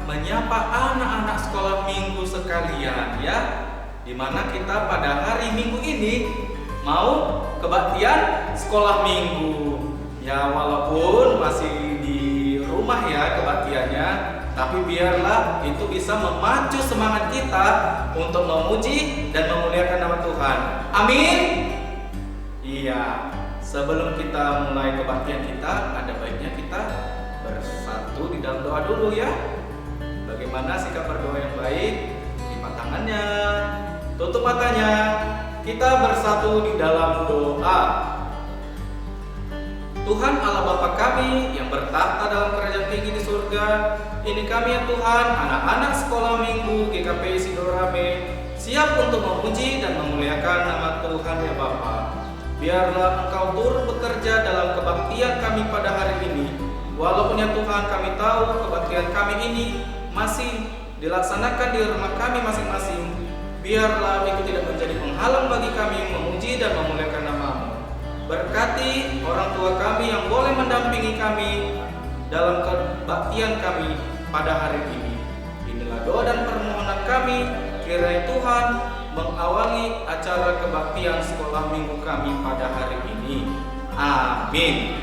menyapa anak-anak sekolah minggu sekalian ya, dimana kita pada hari Minggu ini mau kebaktian sekolah minggu ya, walaupun masih di rumah ya kebaktiannya, tapi biarlah itu bisa memacu semangat kita untuk memuji dan memuliakan nama Tuhan. Amin. Iya, sebelum kita mulai kebaktian kita, ada baiknya kita bersatu di dalam doa dulu ya. Bagaimana sikap berdoa yang baik? Lipat tangannya, tutup matanya, kita bersatu di dalam doa. Tuhan Allah Bapa kami yang bertahta dalam kerajaan tinggi di surga, ini kami ya Tuhan, anak-anak sekolah minggu GKPI Sidorame, siap untuk memuji dan memuliakan nama Tuhan ya Bapa. Biarlah Engkau turut bekerja dalam kebaktian kami pada hari ini. Walaupun ya Tuhan kami tahu kebaktian kami ini masih dilaksanakan di rumah kami masing-masing, biarlah itu tidak menjadi penghalang bagi kami memuji dan memuliakan nama-Mu. Berkati orang tua kami yang boleh mendampingi kami dalam kebaktian kami pada hari ini. Inilah doa dan permohonan kami, kiranya Tuhan mengawali acara kebaktian sekolah minggu kami pada hari ini. Amin.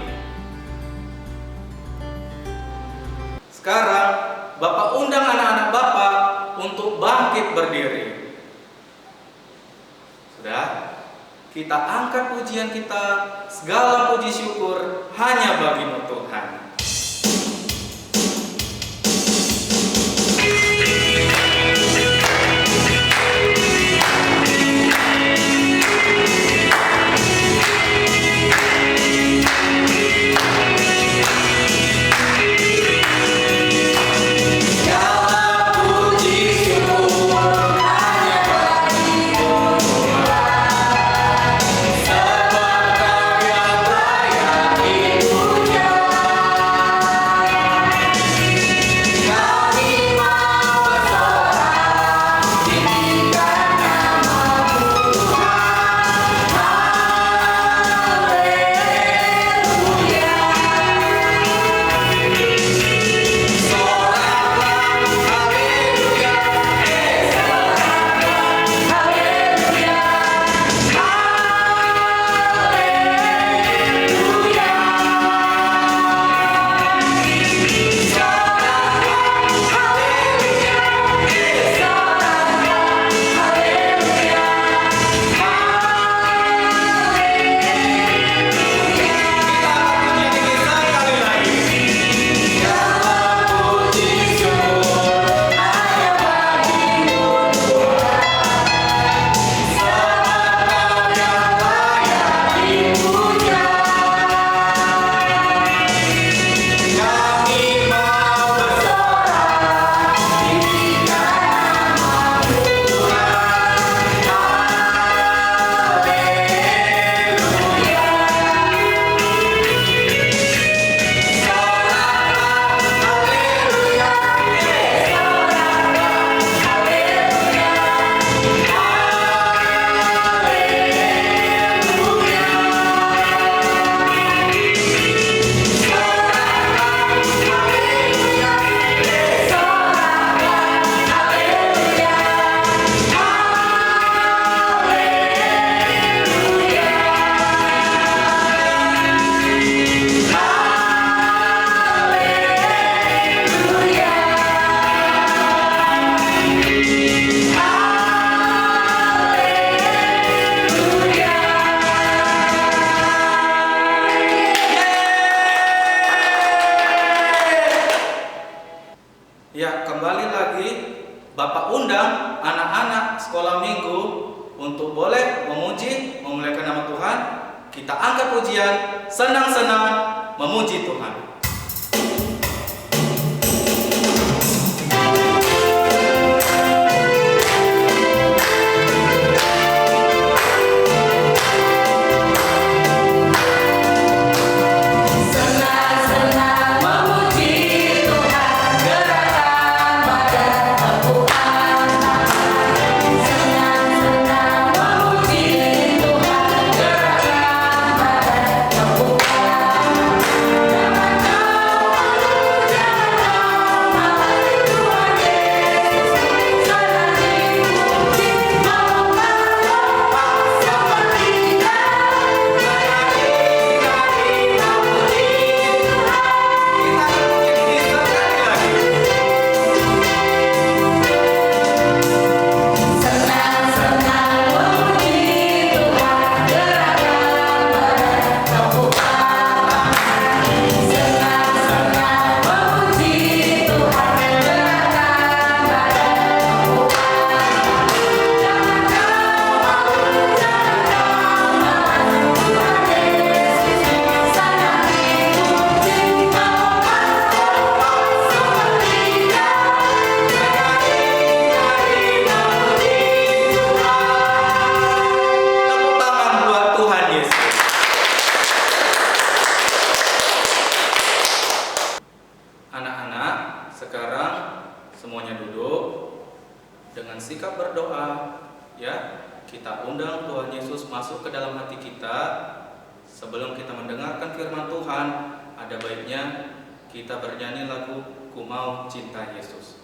Sekarang Bapak undang anak-anak Bapak untuk bangkit berdiri. Sudah? Kita angkat pujian kita, segala puji syukur hanya bagi-Mu Tuhan. Ya, kembali lagi Bapak undang anak-anak sekolah minggu untuk boleh memuji, memuliakan nama Tuhan. Kita angkat pujian, senang-senang memuji Tuhan. Jangan sekarang semuanya duduk dengan sikap berdoa, ya. Kita undang Tuhan Yesus masuk ke dalam hati kita. Sebelum kita mendengarkan firman Tuhan, ada baiknya kita bernyanyi lagu Ku Mau Cinta Yesus.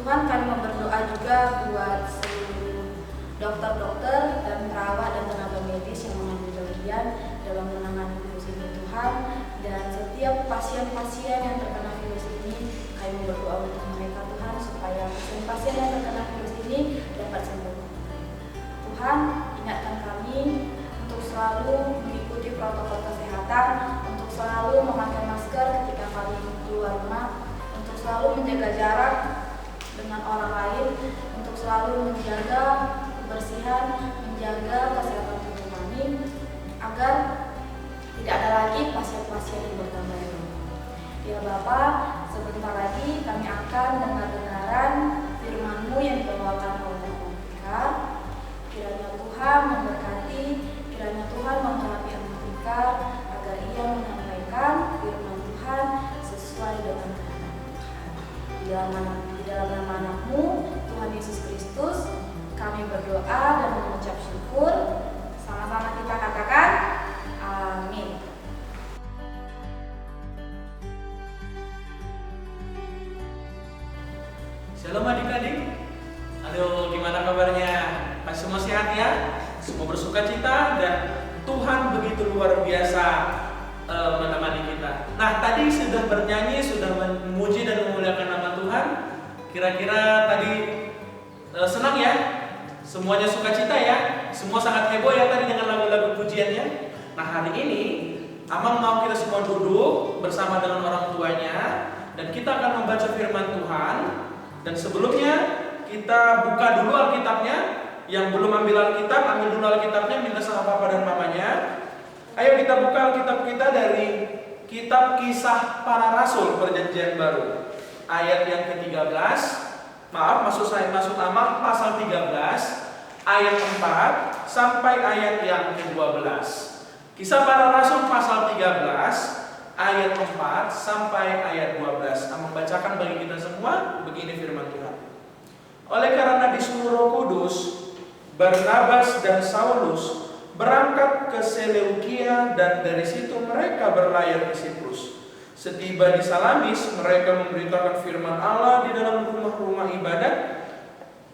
Tuhan, kami berdoa juga buat seluruh dokter-dokter dan perawat dan tenaga medis yang mengambil bagian dalam menangani virus ini Tuhan, dan setiap pasien-pasien yang terkena virus ini kami berdoa untuk mereka Tuhan, supaya pasien-pasien yang terkena virus ini dapat sembuh. Tuhan, ingatkan kami untuk selalu mengikuti protokol kesehatan, untuk selalu memakai masker ketika kami keluar rumah, untuk selalu menjaga jarak dengan orang lain, untuk selalu menjaga kebersihan, menjaga kesehatan tubuh kami, agar tidak ada lagi pasien-pasien yang bertambah ini. Ya Bapa, sebentar lagi kami akan mendengarkan firman-Mu yang dibawakan oleh Tika. Kiranya Tuhan memberkati, kiranya Tuhan mengurapi Tika agar ia menyampaikan firman Tuhan sesuai dengan kehendak Tuhan. Di dalam nama anakmu, Tuhan Yesus Kristus, kami berdoa dan mengucap syukur. Sama-sama kita katakan, amin. Shalom adik-adik. Aduh, gimana kabarnya? Masih semua sehat ya? Semua bersuka cita dan Tuhan begitu luar biasa menemani kita. Nah, tadi sudah bernyanyi, sudah memuji dan memuliakan nama Tuhan. Kira-kira tadi senang ya? Semuanya sukacita ya? Semua sangat heboh ya tadi dengan lagu-lagu pujiannya. Nah, hari ini Amang mau kita semua duduk bersama dengan orang tuanya dan kita akan membaca firman Tuhan. Dan sebelumnya kita buka dulu Alkitabnya. Yang belum ambil Alkitab, ambil dulu Alkitabnya, minta sama papa dan mamanya. Ayo kita buka Alkitab kita dari Kitab Kisah Para Rasul Perjanjian Baru, ayat yang ke-13. Maksud Amang pasal 13 ayat 4 sampai ayat yang ke-12. Kisah Para Rasul pasal 13 ayat 4 sampai ayat 12. Amang bacakan bagi kita semua, begini firman Tuhan. Oleh karena disuruh Roh Kudus, Barnabas dan Saulus berangkat ke Seleukia dan dari situ mereka berlayar ke Siprus. Setiba di Salamis, mereka memberitakan firman Allah di dalam rumah-rumah ibadat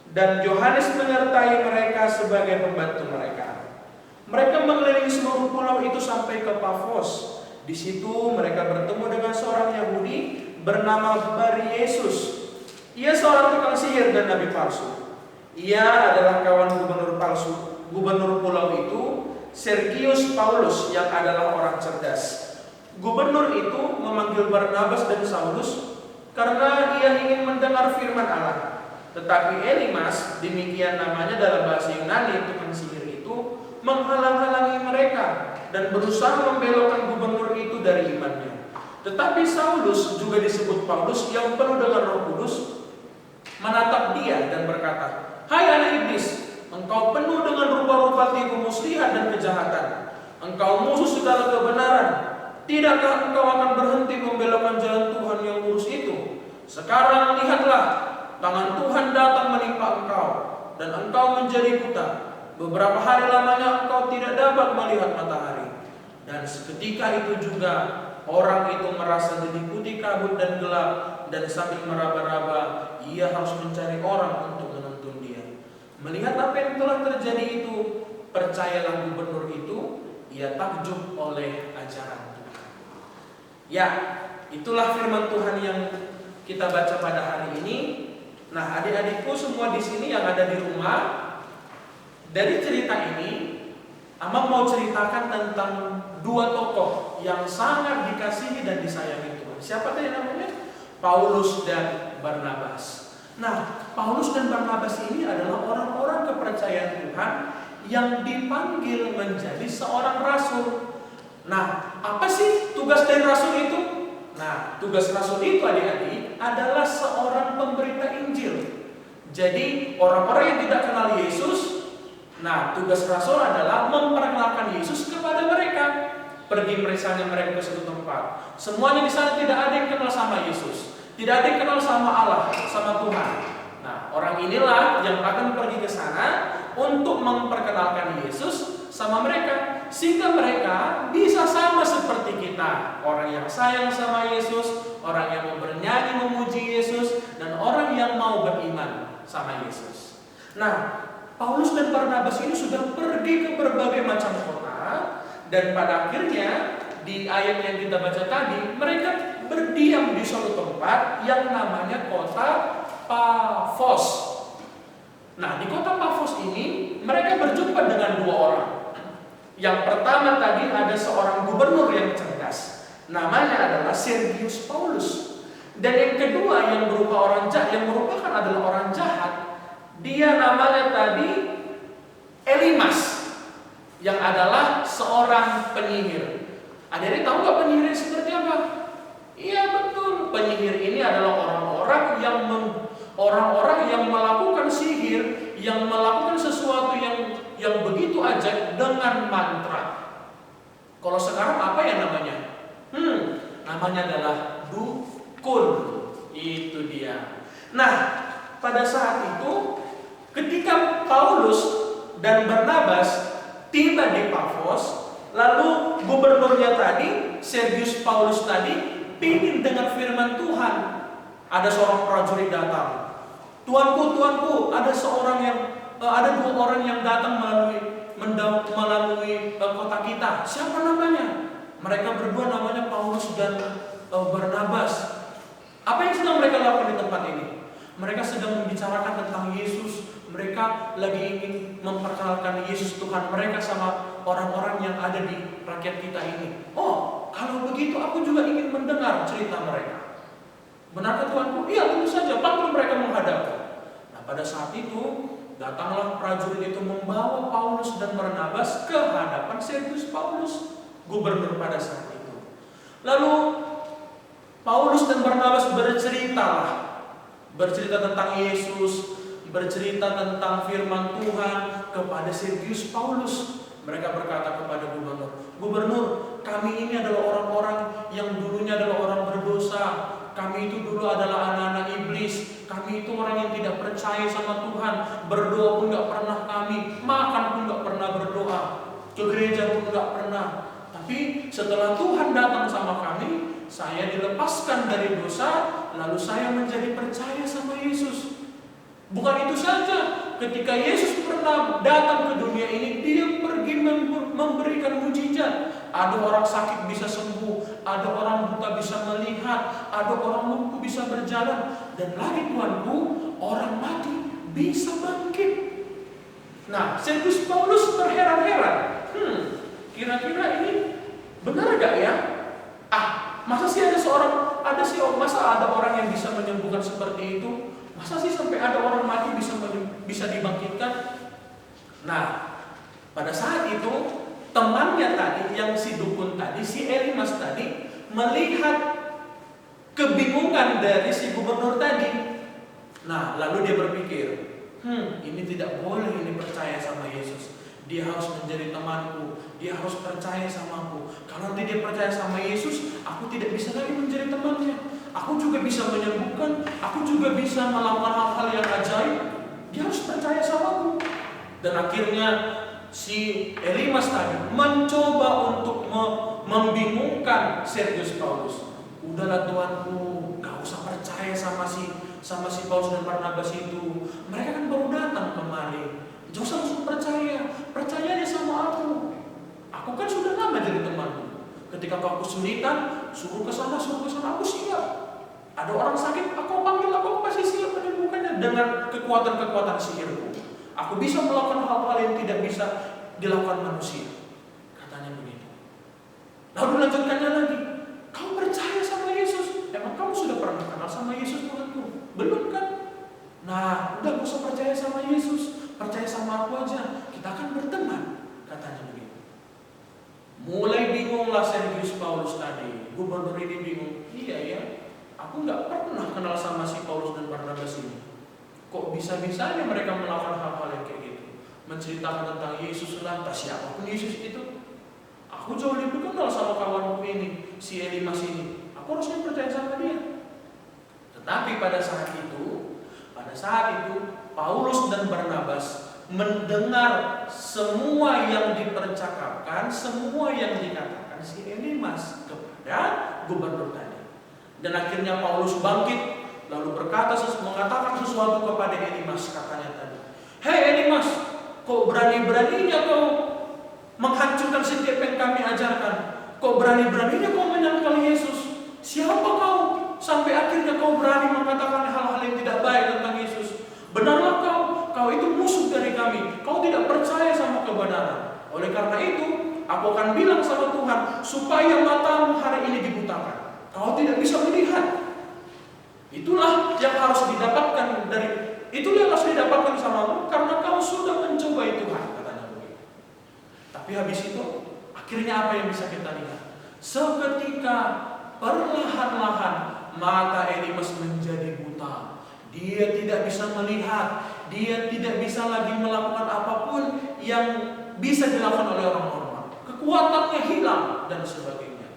dan Yohanes menyertai mereka sebagai pembantu mereka. Mereka mengelilingi seluruh pulau itu sampai ke Pafos. Di situ mereka bertemu dengan seorang Yahudi bernama Bar-Yesus. Ia seorang tukang sihir dan nabi palsu. Ia adalah kawan gubernur pulau itu, Sergius Paulus, yang adalah orang cerdas. Gubernur itu memanggil Barnabas dan Saulus karena ia ingin mendengar firman Allah. Tetapi Elimas, demikian namanya dalam bahasa Yunani, tukang sihir itu, menghalang-halangi mereka dan berusaha membelokkan gubernur itu dari imannya. Tetapi Saulus, juga disebut Paulus, yang penuh dengan Roh Kudus, menatap dia dan berkata, "Hai anak iblis, engkau penuh dengan rupa-rupa tipu muslihat dan kejahatan. Engkau musuh segala kebenaran. Tidakkah engkau akan berhenti membelokkan jalan Tuhan yang lurus itu? Sekarang lihatlah, tangan Tuhan datang menimpa engkau, dan engkau menjadi buta. Beberapa hari lamanya engkau tidak dapat melihat matahari." Dan seketika itu juga orang itu merasa diliputi kabut dan gelap, dan sambil meraba-raba ia harus mencari orang untuk menuntun dia. Melihat apa yang telah terjadi itu, percayalah gubernur itu, ia takjub oleh ajaran Tuhan. Ya, itulah firman Tuhan yang kita baca pada hari ini. Nah, adik-adikku semua di sini yang ada di rumah, dari cerita ini, Amang mau ceritakan tentang dua tokoh yang sangat dikasihi dan disayangi Tuhan. Siapa tadi namanya? Paulus dan Barnabas. Nah, Paulus dan Barnabas ini adalah orang-orang kepercayaan Tuhan yang dipanggil menjadi seorang rasul. Nah, apa sih tugas dari rasul itu? Nah, tugas rasul itu adik-adik adalah seorang pemberita Injil. Jadi, orang-orang yang tidak kenal Yesus, nah, tugas rasul adalah memperkenalkan Yesus kepada mereka. Pergi misalnya mereka ke suatu tempat, semuanya di sana tidak ada yang kenal sama Yesus, tidak ada yang kenal sama Allah, sama Tuhan. Nah, orang inilah yang akan pergi ke sana untuk memperkenalkan Yesus sama mereka, sehingga mereka bisa sama seperti kita, orang yang sayang sama Yesus, orang yang mau bernyanyi memuji Yesus, dan orang yang mau beriman sama Yesus. Nah, Paulus dan Barnabas ini sudah pergi ke berbagai macam kota, dan pada akhirnya di ayat yang kita baca tadi, mereka berdiam di suatu tempat yang namanya kota Pafos. Nah, di kota Pafos ini mereka berjumpa dengan dua orang. Yang pertama tadi ada seorang gubernur yang cerdas, namanya adalah Sergius Paulus. Dan yang kedua yang berupa orang jahat, yang merupakan adalah orang jahat, dia namanya tadi Elimas, yang adalah seorang penyihir. Adik-adik tahu nggak penyihir seperti apa? Iya betul, penyihir ini adalah orang-orang yang melakukan sihir, yang melakukan sesuatu yang begitu ajaib dengan mantra. Kalau sekarang apa ya namanya? Namanya adalah dukun. Itu dia. Nah, pada saat itu ketika Paulus dan Barnabas tiba di Pafos, lalu gubernurnya tadi, Sergius Paulus tadi, pingin dengar firman Tuhan. Ada seorang prajurit datang. Tuanku, ada dua orang yang datang melalui kota kita. Siapa namanya? Mereka berdua namanya Paulus dan Barnabas. Apa yang sedang mereka lakukan di tempat ini? Mereka sedang membicarakan tentang Yesus. Mereka lagi ingin memperkenalkan Yesus Tuhan mereka sama orang-orang yang ada di rakyat kita ini. Oh, kalau begitu aku juga ingin mendengar cerita mereka. Benarkah Tuanku? Iya, tentu saja. Panggil mereka menghadapku. Nah, pada saat itu datanglah prajurit itu membawa Paulus dan Barnabas ke hadapan Sergius Paulus, gubernur pada saat itu. Lalu Paulus dan Barnabas bercerita tentang Yesus, bercerita tentang firman Tuhan kepada Sergius Paulus. Mereka berkata kepada Gubernur, kami ini adalah orang-orang yang dulunya adalah orang berdosa. Kami itu dulu adalah anak-anak iblis. Kami itu orang yang tidak percaya sama Tuhan. Berdoa pun gak pernah kami, makan pun gak pernah berdoa, ke gereja pun gak pernah. Tapi setelah Tuhan datang sama kami, saya dilepaskan dari dosa, lalu saya menjadi percaya sama Yesus. Bukan itu saja, ketika Yesus pernah datang ke dunia ini, dia pergi memberikan mujizat. Ada orang sakit bisa sembuh, ada orang buta bisa melihat, ada orang lumpuh bisa berjalan, dan lagi Tuanku, orang mati bisa bangkit. Nah, Sergius Paulus terheran-heran. Kira-kira ini benar gak ya? Masa ada orang yang bisa menyembuhkan seperti itu? Masa sih sampai ada orang mati bisa dibangkitkan? Nah, pada saat itu temannya tadi, yang si dukun tadi, si Elimas tadi, melihat kebingungan dari si gubernur tadi. Nah, lalu dia berpikir, ini tidak boleh ini percaya sama Yesus. Dia harus menjadi temanku, dia harus percaya samaku. Kalau nanti dia percaya sama Yesus, aku tidak bisa lagi menjadi temannya. Aku juga bisa menyembuhkan, aku juga bisa melakukan hal-hal yang ajaib. Dia harus percaya samaku. Dan akhirnya si Elimas tadi mencoba untuk membingungkan Sergius Paulus. Udahlah Tuanku, gak usah percaya sama si Paulus dan Barnabas itu. Mereka kan baru datang kemari. Gak usah langsung percaya sama aku. Aku kan sudah lama jadi temanmu. Ketika kau kesulitan, suruh ke sana, aku siap. Ada orang sakit, aku panggil, aku pasti siap menyembuhkannya dengan kekuatan sihirku. Aku bisa melakukan hal-hal yang tidak bisa dilakukan manusia. Katanya begitu. Lalu lanjutkannya lagi, kau percaya sama Yesus? Emang kamu sudah pernah kenal sama Yesus Tuhanku? Belum kan? Nah, udah gak usah percaya sama Yesus, percaya sama aku aja, kita akan berteman. Katanya begitu. Mulai bingunglah Sergius Paulus tadi. Gubernur ini bingung. Iya ya, aku gak pernah kenal sama si Paulus dan Barnabas ini. Kok bisa-bisanya mereka melakukan hal-hal yang kayak gitu? Menceritakan tentang Yesus, lantas siapapun Yesus itu. Aku jauh lebih kenal sama kawanku ini, si Elimas ini. Aku harusnya percaya sama dia. Tetapi pada saat itu Paulus dan Barnabas mendengar semua yang dipercakapkan, semua yang dikatakan si Elimas kepada gubernur tadi. Dan akhirnya Paulus bangkit, lalu mengatakan sesuatu kepada Elimas. Katanya tadi, hei Elimas, kok berani-beraninya kau menghancurkan setiap yang kami ajarkan? Kok berani-beraninya kau menyangkal Yesus? Siapa kau? Sampai akhirnya kau berani mengatakan hal-hal yang tidak baik tentang Yesus. Benarlah kau itu musuh dari kami. Kau tidak percaya sama kebenaran. Oleh karena itu, aku akan bilang sama Tuhan, supaya matamu hari ini dibutakan. Kau tidak bisa melihat. Itulah yang harus didapatkan samamu, karena kau sudah mencobai Tuhan, katanya begitu. Tapi habis itu, akhirnya apa yang bisa kita lihat? Seketika perlahan-lahan mata Elimas menjadi buta. Dia tidak bisa melihat, dia tidak bisa lagi melakukan apapun yang bisa dilakukan oleh orang normal. Kekuatannya hilang dan sebagainya.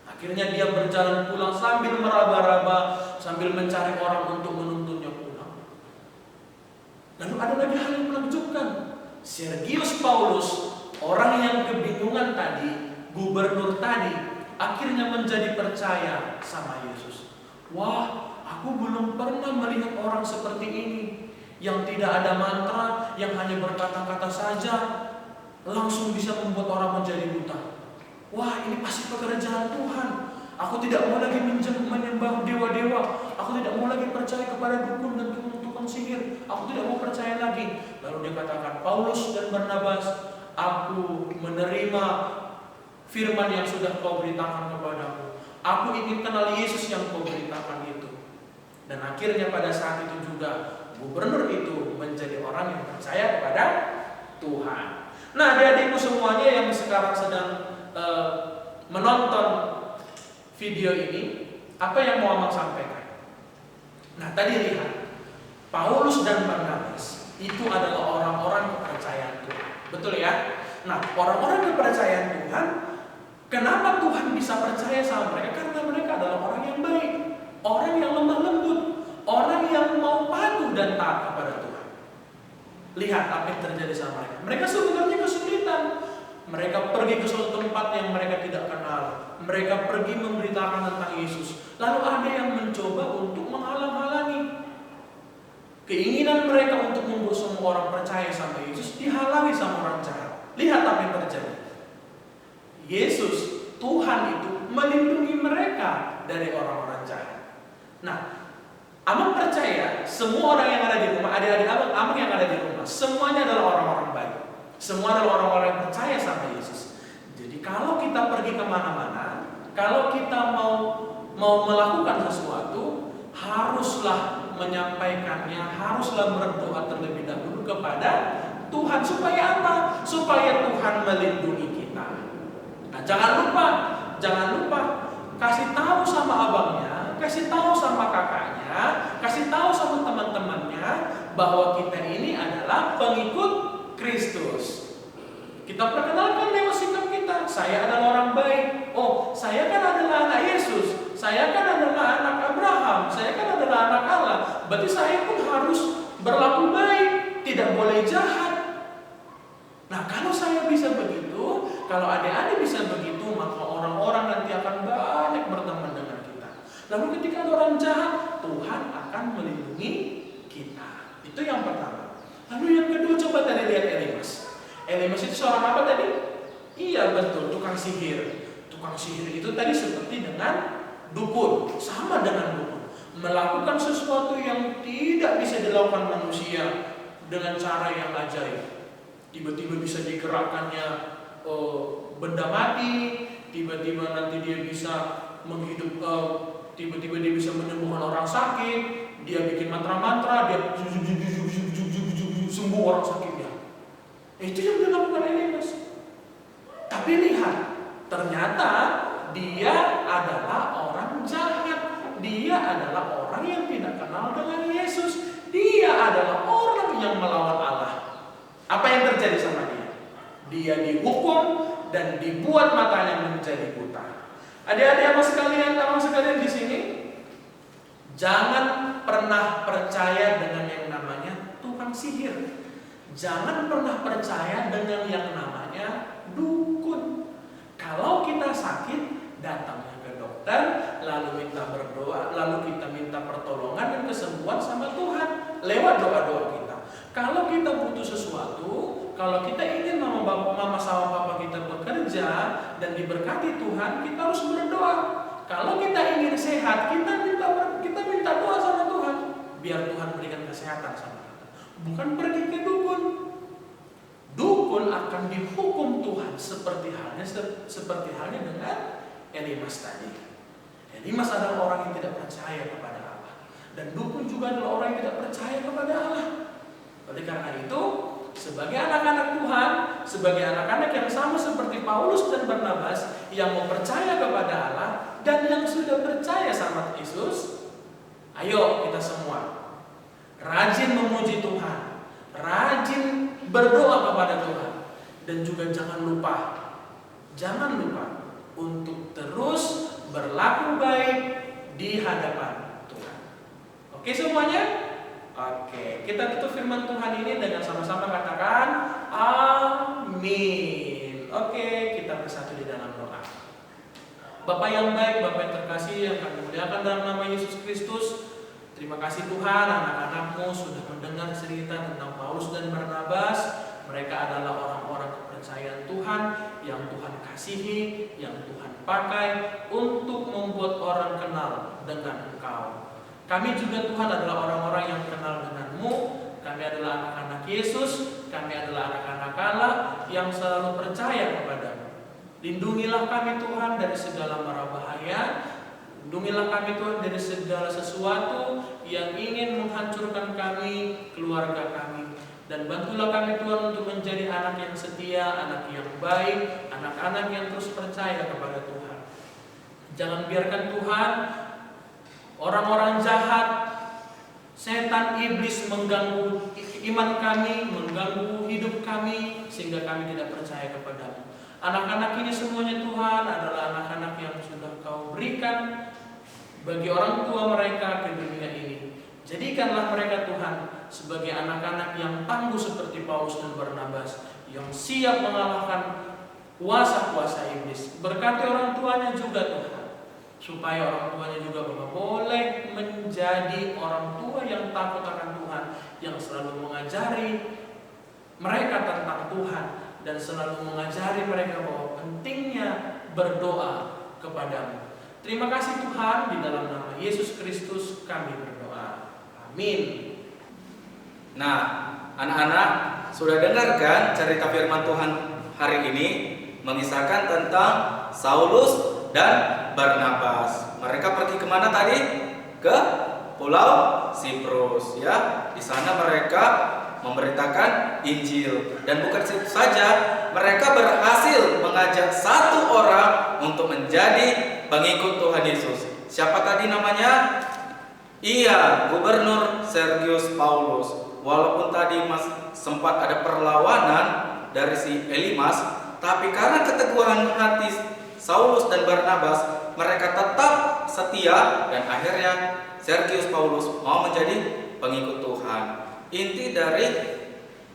Nah, Akhirnya dia berjalan pulang sambil meraba-raba, sambil mencari orang untuk menuntunnya pulang. Lalu ada lagi hal yang menakjubkan. Sergius Paulus, orang yang kebingungan tadi, gubernur tadi, akhirnya menjadi percaya sama Yesus. Wah, aku belum pernah melihat orang seperti ini, yang tidak ada mantra, yang hanya berkata-kata saja, langsung bisa membuat orang menjadi buta. Wah, ini pasti pekerjaan Tuhan. Aku tidak mau lagi menyembah dewa-dewa. Aku tidak mau lagi percaya kepada dukun dan tukang sihir. Aku tidak mau percaya lagi. Lalu dia katakan, Paulus dan Barnabas, aku menerima firman yang sudah kau beritakan kepadaku. Aku ingin kenal Yesus yang kau beritakan itu. Dan akhirnya pada saat itu juga gubernur itu menjadi orang yang percaya kepada Tuhan. Nah, adik-adikku semuanya yang sekarang sedang menonton video ini, apa yang mau Amang sampaikan? Nah, tadi lihat, Paulus dan Barnabas itu adalah orang-orang kepercayaan Tuhan. Betul ya? Nah, orang-orang kepercayaan Tuhan, kenapa Tuhan bisa percaya sama mereka? Karena mereka adalah orang yang baik, orang yang lemah lembut, orang yang mau patuh dan taat kepada Tuhan. Lihat apa yang terjadi sama mereka. Mereka sebenarnya kesulitan. Mereka pergi ke suatu tempat yang mereka tidak kenal. Mereka pergi memberitakan tentang Yesus. Lalu ada yang mencoba untuk menghalang-halangi. Keinginan mereka untuk membuat semua orang percaya sama Yesus dihalangi sama orang jahat. Lihat apa yang terjadi. Yesus, Tuhan itu melindungi mereka dari orang-orang jahat. Nah, Amang percaya semua orang yang ada di rumah, adik-adik Amang yang ada di rumah, semuanya adalah orang-orang baik. Semua adalah orang-orang yang percaya sama Yesus. Jadi kalau kita pergi kemana-mana, kalau kita mau melakukan sesuatu, haruslah menyampaikannya, haruslah berdoa terlebih dahulu kepada Tuhan. Supaya apa? Supaya Tuhan melindungi kita. Nah, jangan lupa kasih tahu sama abangnya, kasih tahu sama kakaknya, kasih tahu sama teman-temannya bahwa kita ini adalah pengikut Kristus. Kita perkenalkan lewat sikap kita. Saya adalah orang baik. Oh, saya kan adalah anak Yesus. Saya kan adalah anak Abraham. Saya kan adalah anak Allah. Berarti saya pun harus berlaku baik, tidak boleh jahat. Nah, kalau saya bisa begitu, kalau adik-adik bisa begitu, maka orang-orang nanti akan banyak berteman dengan kita. Lalu ketika ada orang jahat, Tuhan akan melindungi kita. Itu yang pertama. Lalu yang kedua, coba tadi lihat Elimas. Elimas itu seorang apa tadi? Iya betul, tukang sihir. Tukang sihir itu tadi seperti dengan dukun, sama dengan dukun. Melakukan sesuatu yang tidak bisa dilakukan manusia dengan cara yang ajaib. Tiba-tiba bisa digerakkannya benda mati, tiba-tiba nanti dia bisa tiba-tiba dia bisa menyembuhkan orang sakit, dia bikin mantra-mantra, dia sembuh orang sakitnya. Itu yang dilakukan Elimas. Tapi lihat, ternyata dia adalah orang jahat. Dia adalah orang yang tidak kenal dengan Yesus. Dia adalah orang yang melawan Allah. Apa yang terjadi sama dia? Dia dihukum dan dibuat matanya menjadi buta. Adik-adik abang sekalian di sini, jangan pernah percaya dengan yang namanya tukang sihir. Jangan pernah percaya dengan yang namanya dukun. Kalau kita sakit, datangnya ke dokter, lalu minta berdoa, lalu kita minta pertolongan dan kesembuhan sama Tuhan lewat doa-doa kita. Kalau kita butuh sesuatu, kalau kita ingin mama sama papa kita bekerja dan diberkati Tuhan, kita harus berdoa. Kalau kita ingin sehat, kita minta doa sama Tuhan, biar Tuhan berikan kesehatan sama kita. Bukan pergi ke dukun. Dukun akan dihukum Tuhan seperti halnya dengan Elimas tadi. Elimas adalah orang yang tidak percaya kepada Allah, dan dukun juga adalah orang yang tidak percaya kepada Allah. Oleh karena itu, sebagai anak-anak Tuhan, sebagai anak-anak yang sama seperti Paulus dan Barnabas yang mau percaya kepada Allah dan yang sudah percaya sama Yesus, ayo kita semua rajin memuji Tuhan, rajin berdoa kepada Tuhan, dan juga jangan lupa untuk terus berlaku baik di hadapan Tuhan. Oke semuanya? Oke, kita tutup firman Tuhan ini dengan sama-sama katakan amin. Oke, kita bersatu di dalam doa. Bapak yang baik, Bapak yang terkasih, yang kami muliakan dalam nama Yesus Kristus, terima kasih Tuhan, anak-anak-Mu sudah mendengar cerita tentang Paulus dan Barnabas. Mereka adalah orang-orang kepercayaan Tuhan yang Tuhan kasihi, yang Tuhan pakai untuk membuat orang kenal dengan Engkau. Kami juga Tuhan adalah orang-orang yang kenal dengan-Mu. Kami adalah anak-anak Yesus, kami adalah anak-anak Allah yang selalu percaya kepada-Mu. Lindungilah kami Tuhan dari segala mara bahaya. Lindungilah kami Tuhan dari segala sesuatu yang ingin menghancurkan kami, keluarga kami. Dan bantulah kami Tuhan untuk menjadi anak yang setia, anak yang baik, anak-anak yang terus percaya kepada Tuhan. Jangan biarkan Tuhan orang-orang jahat, setan, iblis mengganggu iman kami, mengganggu hidup kami, sehingga kami tidak percaya kepada-Mu. Anak-anak ini semuanya Tuhan adalah anak-anak yang sudah Kau berikan bagi orang tua mereka ke dunia ini. Jadikanlah mereka Tuhan sebagai anak-anak yang tangguh seperti Paulus dan Barnabas, yang siap mengalahkan kuasa-kuasa iblis. Berkati orang tuanya juga Tuhan, supaya orang tuanya juga Bapak boleh menjadi orang tua yang takut akan Tuhan, yang selalu mengajari mereka tentang Tuhan, dan selalu mengajari mereka bahwa pentingnya berdoa kepada-Mu. Terima kasih Tuhan, di dalam nama Yesus Kristus kami berdoa. Amin. Nah, anak-anak sudah dengarkan cerita firman Tuhan hari ini mengisahkan tentang Saulus dan Barnabas. Mereka pergi kemana tadi? Ke Pulau Siprus, ya. Di sana mereka memberitakan Injil, dan bukan itu saja, mereka berhasil mengajak satu orang untuk menjadi pengikut Tuhan Yesus. Siapa tadi namanya? Iya, Gubernur Sergius Paulus. Walaupun tadi sempat ada perlawanan dari si Elimas, tapi karena keteguhan hati Saulus dan Barnabas, mereka tetap setia, dan akhirnya Sergius Paulus mau menjadi pengikut Tuhan. Inti dari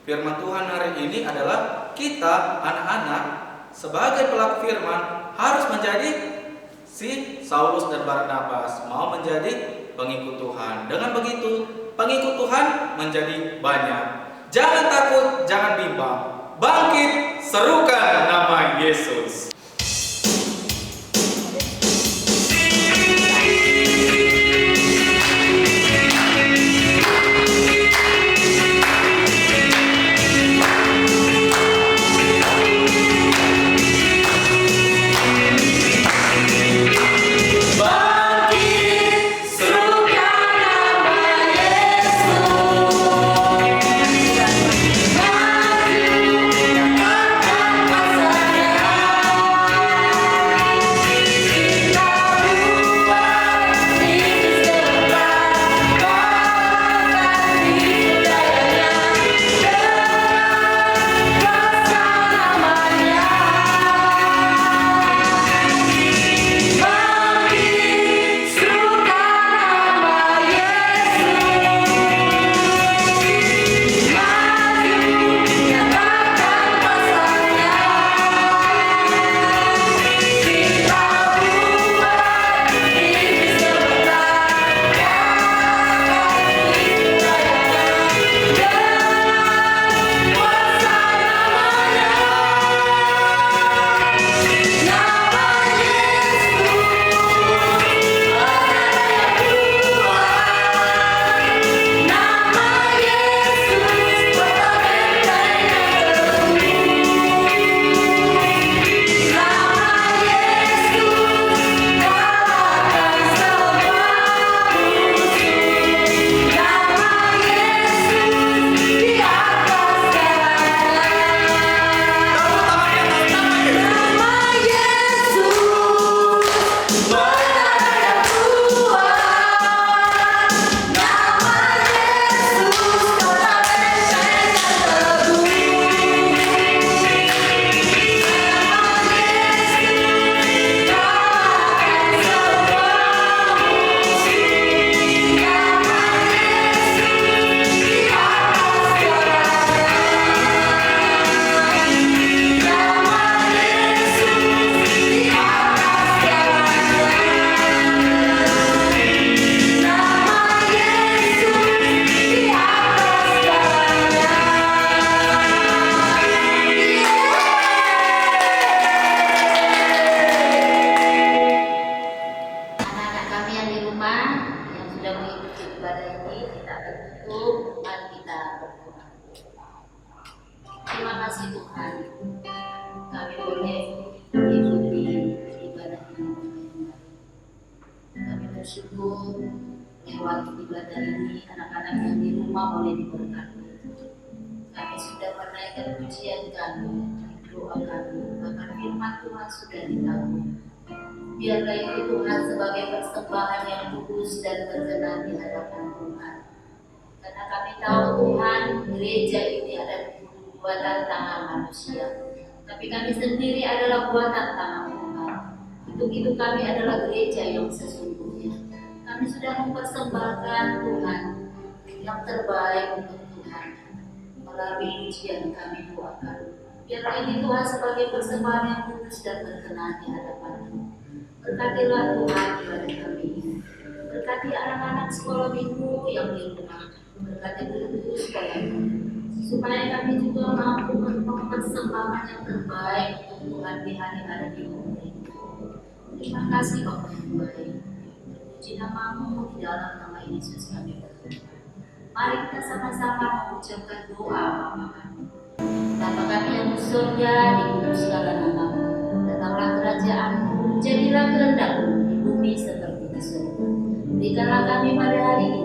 firman Tuhan hari ini adalah kita anak-anak sebagai pelaku firman harus menjadi si Saulus dan Barnabas, mau menjadi pengikut Tuhan. Dengan begitu pengikut Tuhan menjadi banyak. Jangan takut, jangan bimbang. Bangkit, serukan nama Yesus. kasih Tuhan, kami boleh mengikuti ibadah ini. Kami bersyukur lewat ibadah ini anak-anak yang di rumah boleh diberkati. Kami sudah menaikkan pujian kami, doa kami, bahkan firman Tuhan sudah ditanggung. Biarlah itu Tuhan sebagai persembahan yang kudus dan berkenan di hadapan Tuhan. Karena kami tahu Tuhan, gereja ini adalah buatan tangan manusia, tapi kami sendiri adalah buatan tangan Tuhan. Untuk itu kami adalah gereja yang sesungguhnya. Kami sudah mempersembahkan Tuhan yang terbaik untuk Tuhan. Melalui ujian kami doakan, biarlah ini Tuhan sebagai persembahan yang kudus dan berkenan di hadapan-Mu. Berkatilah Tuhan ibadah kami ini. Berkati anak-anak sekolah minggu yang di rumah. Berkati guru-guru sekolah kami, supaya kami juga mampu mempersembahkan yang terbaik untuk Tuhan di hari-hari di umur ini. Terima kasih Bapa yang baik. Puji nama-Mu di dalam nama Yesus kami berdoa. Mari kita sama-sama mengucapkan doa Bapa kami. Bapa kami yang di surga, dikuduskanlah nama-Mu. Datanglah kerajaan-Mu, jadilah kehendak-Mu di bumi seperti di surga. Berikanlah kami pada hari ini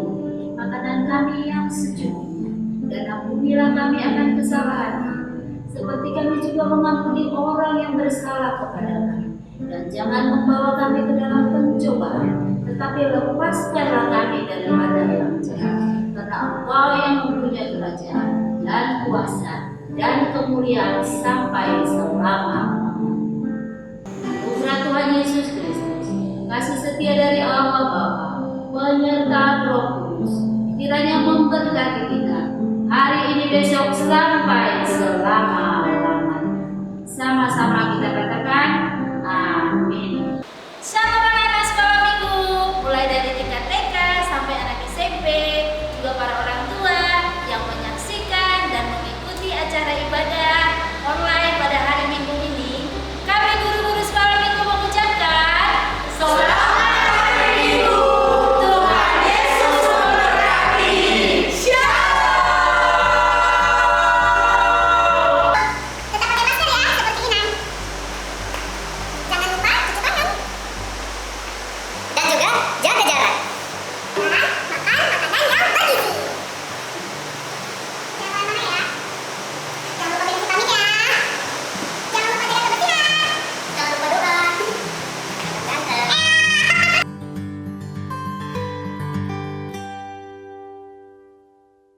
makanan kami yang secukupnya, dan ampunilah kami akan kesalahan kami, seperti kami juga mengampuni orang yang bersalah kepada kami. Dan jangan membawa kami ke dalam pencobaan, tetapi lepaskanlah kami daripada yang jahat. Karena Engkau yang mempunyai kerajaan dan kuasa dan kemuliaan sampai selama-lamanya. Putra Tuhan Yesus Kristus, kasih setia dari Allah Bapa, penyertaan Roh Kudus, kiranya memberkati kita hari ini, besok, sampai selama-lamanya. Sama-sama